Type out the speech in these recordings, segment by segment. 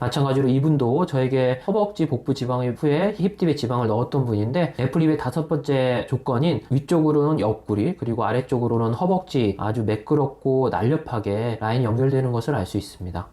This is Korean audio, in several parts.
마찬가지로 이분도 저에게 허벅지 복부 지방흡입 후에 힙딥에 지방을 넣었던 분인데, 애플힙의 5번째 조건인 위쪽으로는 옆구리 그리고 아래쪽으로는 허벅지 아주 매끄럽고 날렵하게 라인이 연결되는 것을 알 수 있습니다.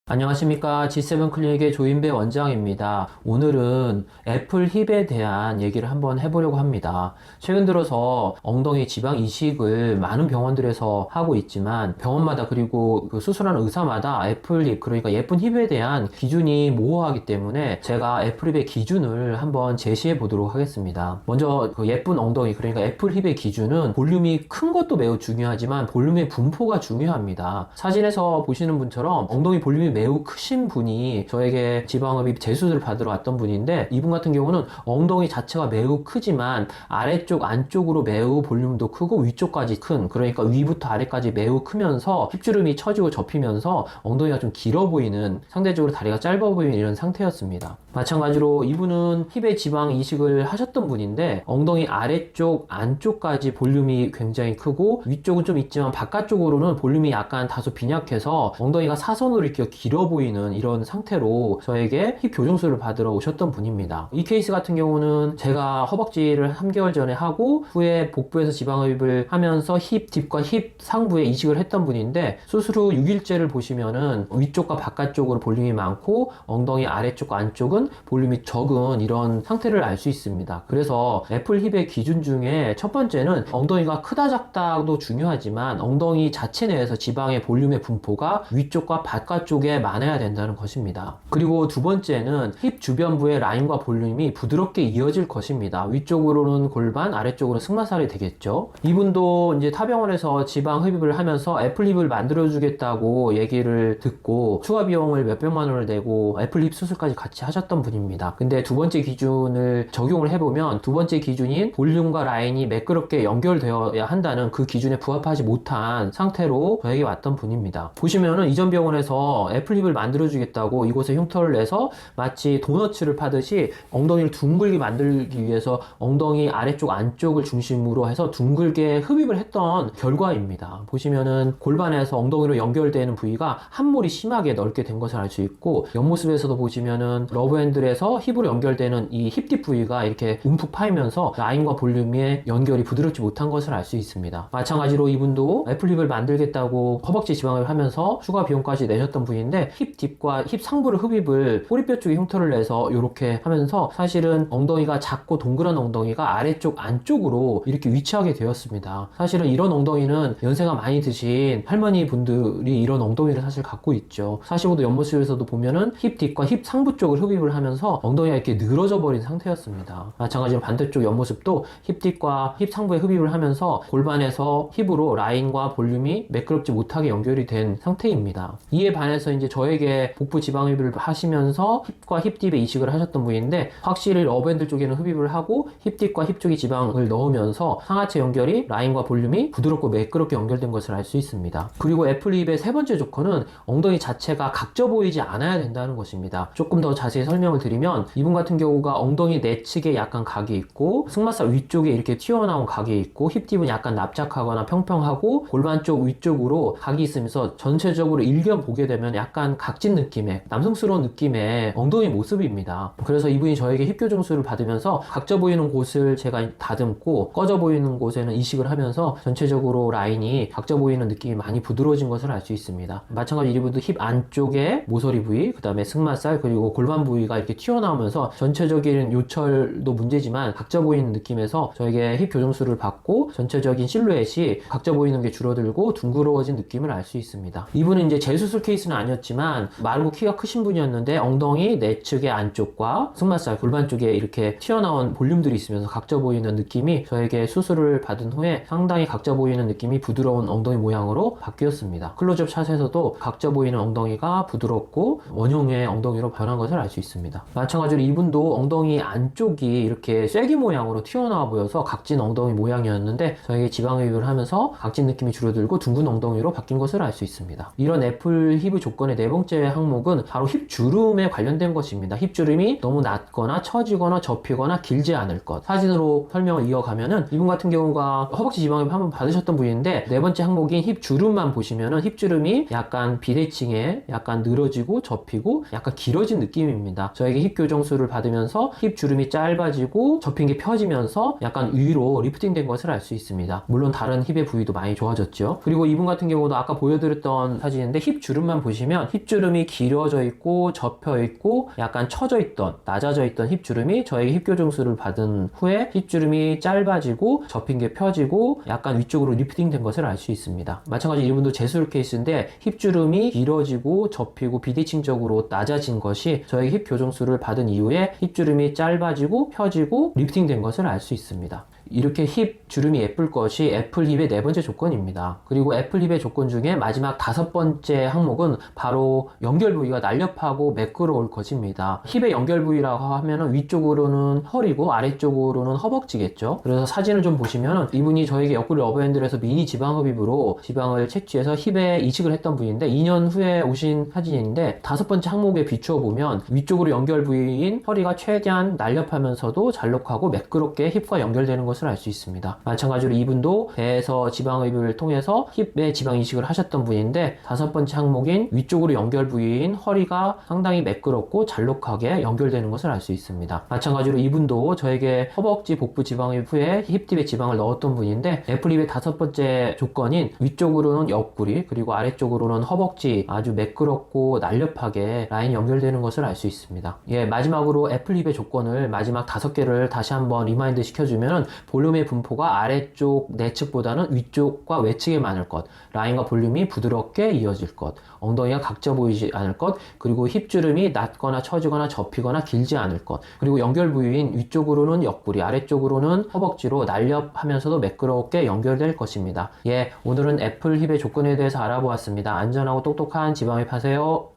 안녕하십니까. G7 클리닉의 조인배 원장입니다. 오늘은 애플 힙에 대한 얘기를 한번 해보려고 합니다. 최근 들어서 엉덩이 지방 이식을 많은 병원들에서 하고 있지만, 병원마다 그리고 그 수술하는 의사마다 애플 힙, 그러니까 예쁜 힙에 대한 기준이 모호하기 때문에 제가 애플 힙의 기준을 한번 제시해 보도록 하겠습니다. 먼저 그 예쁜 엉덩이, 그러니까 애플 힙의 기준은 볼륨이 큰 것도 매우 중요하지만 볼륨의 분포가 중요합니다. 사진에서 보시는 분처럼 엉덩이 볼륨이 매우 크신 분이 저에게 지방흡입 재수술을 받으러 왔던 분인데, 이분 같은 경우는 엉덩이 자체가 매우 크지만 아래쪽 안쪽으로 매우 볼륨도 크고 위쪽까지 큰, 그러니까 위부터 아래까지 매우 크면서 힙주름이 처지고 접히면서 엉덩이가 좀 길어 보이는, 상대적으로 다리가 짧아 보이는 이런 상태였습니다. 마찬가지로 이분은 힙의 지방 이식을 하셨던 분인데, 엉덩이 아래쪽 안쪽까지 볼륨이 굉장히 크고 위쪽은 좀 있지만 바깥쪽으로는 볼륨이 약간 다소 빈약해서 엉덩이가 사선으로 이렇게 길어 보이는 이런 상태로 저에게 힙 교정술을 받으러 오셨던 분입니다. 이 케이스 같은 경우는 제가 허벅지를 3개월 전에 하고 후에 복부에서 지방흡입을 하면서 힙 딥과 힙 상부에 이식을 했던 분인데, 수술 후 6일째를 보시면은 위쪽과 바깥쪽으로 볼륨이 많고 엉덩이 아래쪽과 안쪽은 볼륨이 적은 이런 상태를 알 수 있습니다. 그래서 애플 힙의 기준 중에 첫 번째는 엉덩이가 크다 작다도 중요하지만 엉덩이 자체 내에서 지방의 볼륨의 분포가 위쪽과 바깥쪽에 많아야 된다는 것입니다. 그리고 두 번째는 힙 주변부의 라인과 볼륨이 부드럽게 이어질 것입니다. 위쪽으로는 골반, 아래쪽으로는 승마살이 되겠죠. 이분도 이제 타 병원에서 지방 흡입을 하면서 애플 힙을 만들어 주겠다고 얘기를 듣고 추가 비용을 몇백만 원을 내고 애플 힙 수술까지 같이 하셨던 분입니다. 근데 두 번째 기준을 적용을 해보면 두 번째 기준인 볼륨과 라인이 매끄럽게 연결되어야 한다는 그 기준에 부합하지 못한 상태로 저에게 왔던 분입니다. 보시면은 이전 병원에서 애플 힙을 만들어주겠다고 이곳에 흉터를 내서 마치 도너츠를 파듯이 엉덩이를 둥글게 만들기 위해서 엉덩이 아래쪽 안쪽을 중심으로 해서 둥글게 흡입을 했던 결과입니다. 보시면은 골반에서 엉덩이로 연결되는 부위가 함몰이 심하게 넓게 된 것을 알 수 있고, 옆모습에서도 보시면은 러브핸들에서 힙으로 연결되는 이 힙딥 부위가 이렇게 움푹 파이면서 라인과 볼륨의 연결이 부드럽지 못한 것을 알 수 있습니다. 마찬가지로 이분도 애플 힙을 만들겠다고 허벅지 지방을 하면서 추가 비용까지 내셨던 분인데, 힙 딥과 힙 상부를 흡입을 꼬리뼈 쪽에 흉터를 내서 이렇게 하면서 사실은 엉덩이가 작고 동그란 엉덩이가 아래쪽 안쪽으로 이렇게 위치하게 되었습니다. 사실은 이런 엉덩이는 연세가 많이 드신 할머니 분들이 이런 엉덩이를 사실 갖고 있죠. 45도 옆모습에서도 보면은 힙 딥과 힙 상부 쪽을 흡입을 하면서 엉덩이가 이렇게 늘어져 버린 상태였습니다. 마찬가지로 반대쪽 옆모습도 힙 딥과 힙 상부에 흡입을 하면서 골반에서 힙으로 라인과 볼륨이 매끄럽지 못하게 연결이 된 상태입니다. 이에 반해서 이제 저에게 복부 지방 흡입을 하시면서 힙과 힙딥에 이식을 하셨던 분인데, 확실히 러브핸들 쪽에는 흡입을 하고 힙딥과 힙 쪽에 지방을 넣으면서 상하체 연결이 라인과 볼륨이 부드럽고 매끄럽게 연결된 것을 알 수 있습니다. 그리고 애플 힙의 세 번째 조건은 엉덩이 자체가 각져 보이지 않아야 된다는 것입니다. 조금 더 자세히 설명을 드리면, 이분 같은 경우가 엉덩이 내측에 약간 각이 있고 승마살 위쪽에 이렇게 튀어나온 각이 있고 힙딥은 약간 납작하거나 평평하고 골반 쪽 위쪽으로 각이 있으면서 전체적으로 일견 보게 되면 약간 각진 느낌의 남성스러운 느낌의 엉덩이 모습입니다. 그래서 이분이 저에게 힙 교정술을 받으면서 각져 보이는 곳을 제가 다듬고 꺼져 보이는 곳에는 이식을 하면서 전체적으로 라인이 각져 보이는 느낌이 많이 부드러워진 것을 알 수 있습니다. 마찬가지로 이분도 힙 안쪽에 모서리 부위, 그 다음에 승마살, 그리고 골반 부위가 이렇게 튀어나오면서 전체적인 요철도 문제지만 각져 보이는 느낌에서 저에게 힙 교정술을 받고 전체적인 실루엣이 각져 보이는 게 줄어들고 둥그러워진 느낌을 알 수 있습니다. 이분은 이제 재수술 케이스는 아니었지만 마르고 키가 크신 분이었는데 엉덩이 내측의 안쪽과 승마살, 골반 쪽에 이렇게 튀어나온 볼륨들이 있으면서 각져 보이는 느낌이 저에게 수술을 받은 후에 상당히 각져 보이는 느낌이 부드러운 엉덩이 모양으로 바뀌었습니다. 클로즈업 샷에서도 각져 보이는 엉덩이가 부드럽고 원형의 엉덩이로 변한 것을 알 수 있습니다. 있습니다. 마찬가지로 이분도 엉덩이 안쪽이 이렇게 쐐기 모양으로 튀어나와 보여서 각진 엉덩이 모양이었는데 저에게 지방흡입을 하면서 각진 느낌이 줄어들고 둥근 엉덩이로 바뀐 것을 알 수 있습니다. 이런 애플 힙의 조건의 네 번째 항목은 바로 힙 주름에 관련된 것입니다. 힙 주름이 너무 낮거나 처지거나 접히거나 길지 않을 것. 사진으로 설명을 이어가면은 이분 같은 경우가 허벅지 지방흡입 한번 받으셨던 분인데 네 번째 항목인 힙 주름만 보시면은 힙 주름이 약간 비대칭에 약간 늘어지고 접히고 약간 길어진 느낌입니다. 저에게 힙 교정술을 받으면서 힙 주름이 짧아지고 접힌 게 펴지면서 약간 위로 리프팅 된 것을 알 수 있습니다. 물론 다른 힙의 부위도 많이 좋아졌죠. 그리고 이분 같은 경우도 아까 보여드렸던 사진인데 힙 주름만 보시면 힙 주름이 길어져 있고 접혀 있고 약간 처져 있던 낮아져 있던 힙 주름이 저에게 힙 교정술을 받은 후에 힙 주름이 짧아지고 접힌 게 펴지고 약간 위쪽으로 리프팅 된 것을 알 수 있습니다. 마찬가지로 이분도 제술 케이스인데 힙 주름이 길어지고 접히고 비대칭적으로 낮아진 것이 저에게 힙 교정술을 받은 이후에 힙 주름이 짧아지고 펴지고 리프팅 된 것을 알 수 있습니다. 이렇게 힙 주름이 예쁠 것이 애플 힙의 네 번째 조건입니다. 그리고 애플 힙의 조건 중에 마지막 다섯 번째 항목은 바로 연결 부위가 날렵하고 매끄러울 것입니다. 힙의 연결 부위라고 하면은 위쪽으로는 허리고 아래쪽으로는 허벅지겠죠. 그래서 사진을 좀 보시면은 이분이 저에게 옆구리 러브핸들에서 미니 지방흡입으로 지방을 채취해서 힙에 이식을 했던 분인데 2년 후에 오신 사진인데 다섯 번째 항목에 비추어 보면 위쪽으로 연결 부위인 허리가 최대한 날렵하면서도 잘록하고 매끄럽게 힙과 연결되는 것을 알 수 있습니다. 마찬가지로 이분도 배에서 지방흡입을 통해서 힙에 지방 이식을 하셨던 분인데 다섯 번째 항목인 위쪽으로 연결 부위인 허리가 상당히 매끄럽고 잘록하게 연결되는 것을 알 수 있습니다. 마찬가지로 이분도 저에게 허벅지 복부 지방흡입 후에 힙tip에 지방을 넣었던 분인데 애플 힙의 다섯 번째 조건인 위쪽으로는 옆구리 그리고 아래쪽으로는 허벅지 아주 매끄럽고 날렵하게 라인이 연결되는 것을 알 수 있습니다. 예, 마지막으로 애플 힙의 조건을 마지막 다섯 개를 다시 한번 리마인드 시켜주면은 볼륨의 분포가 아래쪽 내측보다는 위쪽과 외측에 많을 것, 라인과 볼륨이 부드럽게 이어질 것, 엉덩이가 각져 보이지 않을 것, 그리고 힙주름이 낮거나 처지거나 접히거나 길지 않을 것, 그리고 연결 부위인 위쪽으로는 옆구리, 아래쪽으로는 허벅지로 날렵하면서도 매끄럽게 연결될 것입니다. 예, 오늘은 애플 힙의 조건에 대해서 알아보았습니다. 안전하고 똑똑한 지방흡입 하세요.